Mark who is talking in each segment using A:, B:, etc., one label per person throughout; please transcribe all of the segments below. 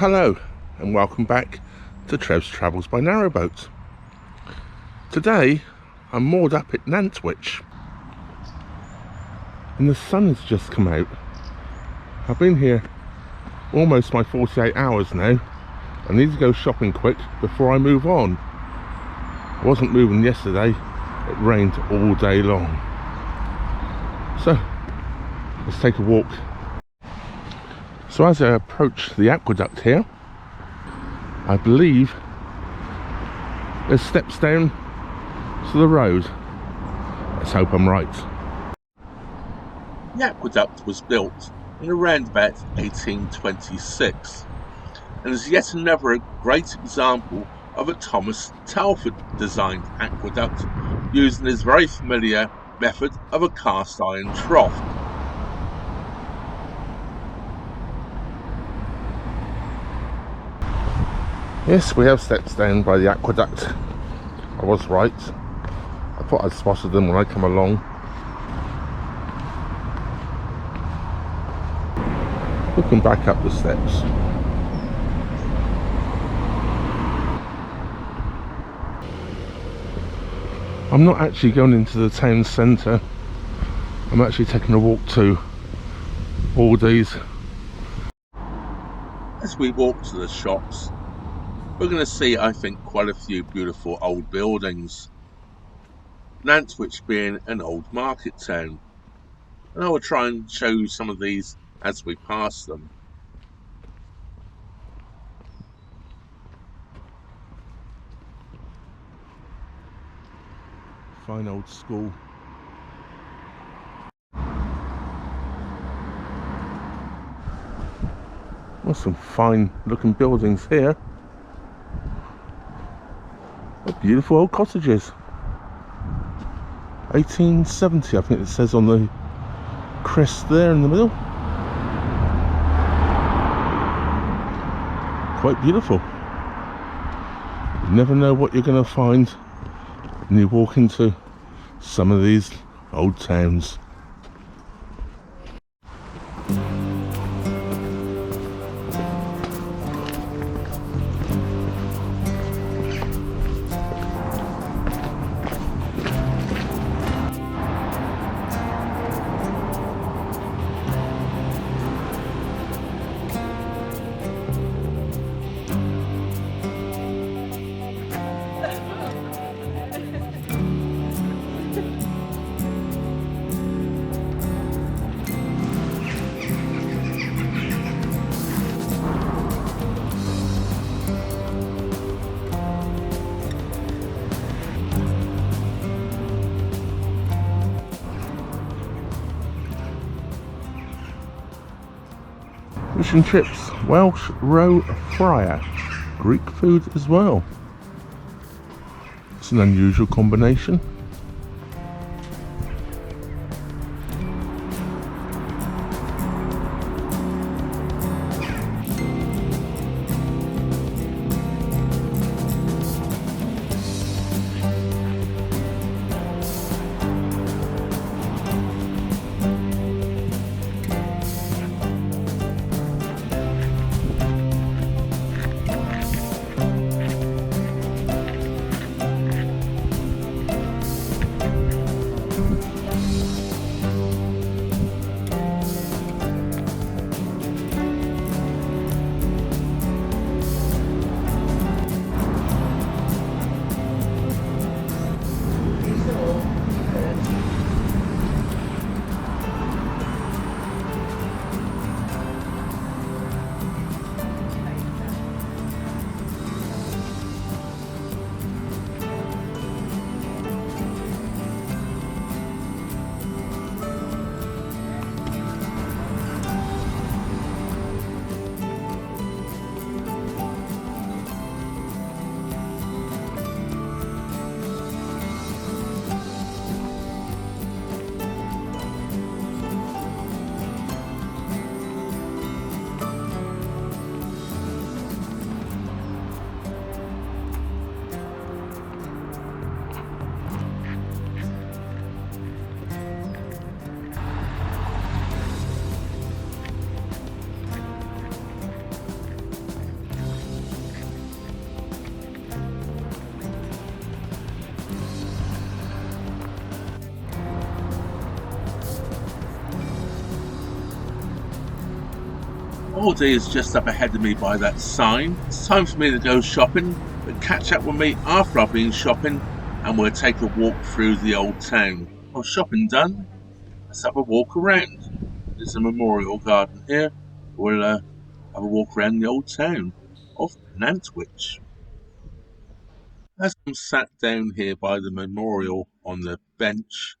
A: Well, hello and welcome back to Trev's Travels by Narrowboat. Today I'm moored up at Nantwich and the sun has just come out. I've been here almost my 48 hours now. I need to go shopping quick before I move on. I wasn't moving yesterday, it rained all day long. So let's take a walk. So as I approach the aqueduct here, I believe there's steps down to the road. Let's hope I'm right.
B: The aqueduct was built in around about 1826 and is yet another great example of a Thomas Telford designed aqueduct using his very familiar method of a cast iron trough.
A: Yes, we have steps down by the aqueduct. I was right. I thought I'd spotted them when I come along. Looking back up the steps. I'm not actually going into the town centre. I'm actually taking a walk to Aldi's.
B: As we walk to the shops, we're going to see, I think, quite a few beautiful old buildings. Nantwich being an old market town. And I will try and show you some of these as we pass them.
A: Fine old school. There's some fine looking buildings here. What beautiful old cottages. 1870 I think it says on the crest there in the middle. Quite beautiful. You never know what you're going to find when you walk into some of these old towns. Fish and chips, Welsh roe fryer, Greek food as well. It's an unusual combination.
B: Aldi is just up ahead of me by that sign. It's time for me to go shopping, but catch up with me after I've been shopping and we'll take a walk through the old town. Well, shopping done, let's have a walk around. There's a memorial garden here. We'll have a walk around the old town of Nantwich. As I'm sat down here by the memorial on the bench,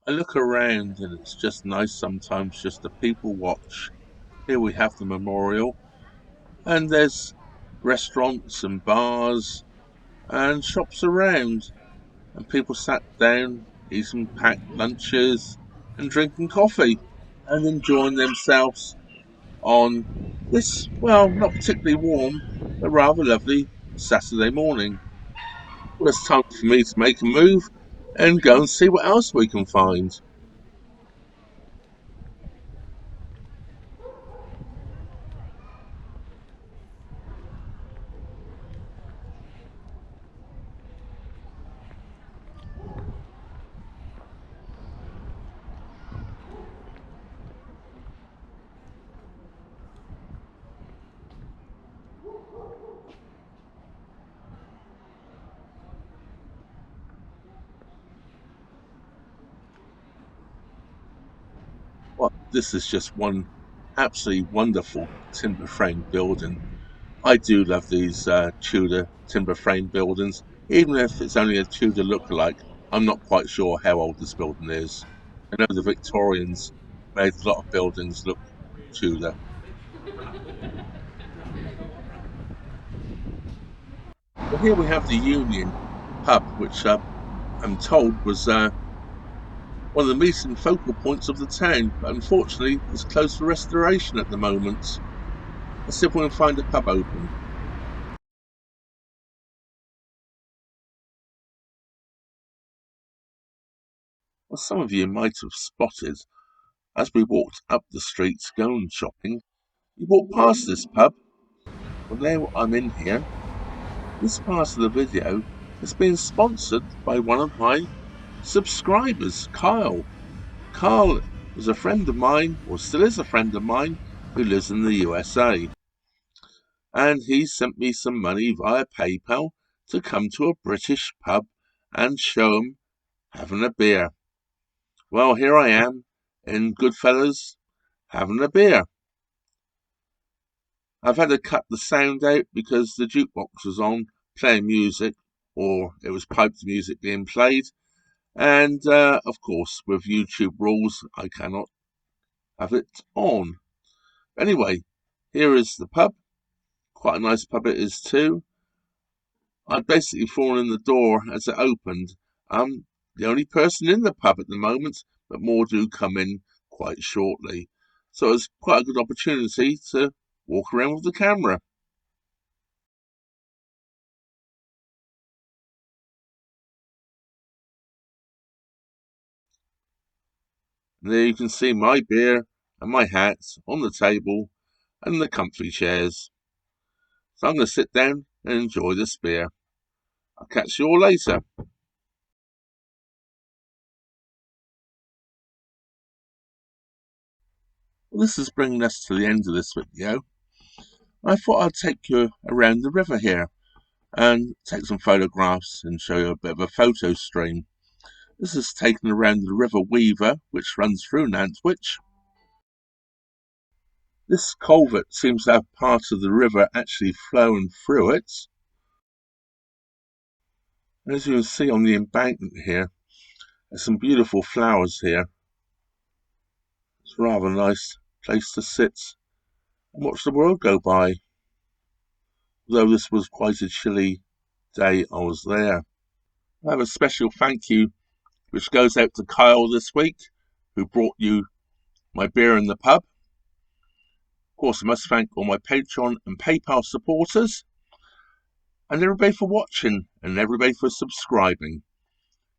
B: I look around and it's just nice sometimes just to people watch. Here we have the memorial, and there's restaurants and bars and shops around, and people sat down, eating packed lunches and drinking coffee and enjoying themselves on this, well, not particularly warm, but rather lovely Saturday morning. Well, it's time for me to make a move and go and see what else we can find. Well, this is just one absolutely wonderful timber frame building. I do love these Tudor timber frame buildings, even if it's only a Tudor look-alike. I'm not quite sure how old this building is. I know the Victorians made a lot of buildings look Tudor. Well, here we have the Union pub, which I'm told was one of the meeting focal points of the town, but unfortunately is closed for restoration at the moment. Let's see if we can find a pub open. Well, some of you might have spotted, as we walked up the streets going shopping, we walked past this pub. Well, now I'm in here. This part of the video has been sponsored by one of my subscribers, Kyle. Kyle was a friend of mine, or still is a friend of mine, who lives in the USA. And he sent me some money via PayPal to come to a British pub and show him having a beer. Well, here I am in Goodfellas having a beer. I've had to cut the sound out because the jukebox was on playing music, or it was piped music being played. And of course, with YouTube rules, I cannot have it on. Anyway, here is the pub. Quite a nice pub it is too. I'd basically fallen in the door as it opened. I'm the only person in the pub at the moment, but more do come in quite shortly. So it's quite a good opportunity to walk around with the camera. And there you can see my beer and my hat on the table and the comfy chairs. So I'm going to sit down and enjoy this beer. I'll catch you all later. Well, this is bringing us to the end of this video. I thought I'd take you around the river here and take some photographs and show you a bit of a photo stream. This is taken around the River Weaver, which runs through Nantwich. This culvert seems to have part of the river actually flowing through it. As you can see on the embankment here, there's some beautiful flowers here. It's a rather nice place to sit and watch the world go by. Though this was quite a chilly day I was there. I have a special thank you which goes out to Kyle this week, who brought you my beer in the pub. Of course, I must thank all my Patreon and PayPal supporters, and everybody for watching, and everybody for subscribing.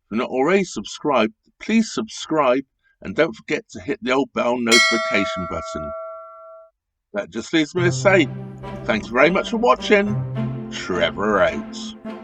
B: If you're not already subscribed, please subscribe, and don't forget to hit the old bell notification button. That just leaves me to say, thanks very much for watching. Trevor out.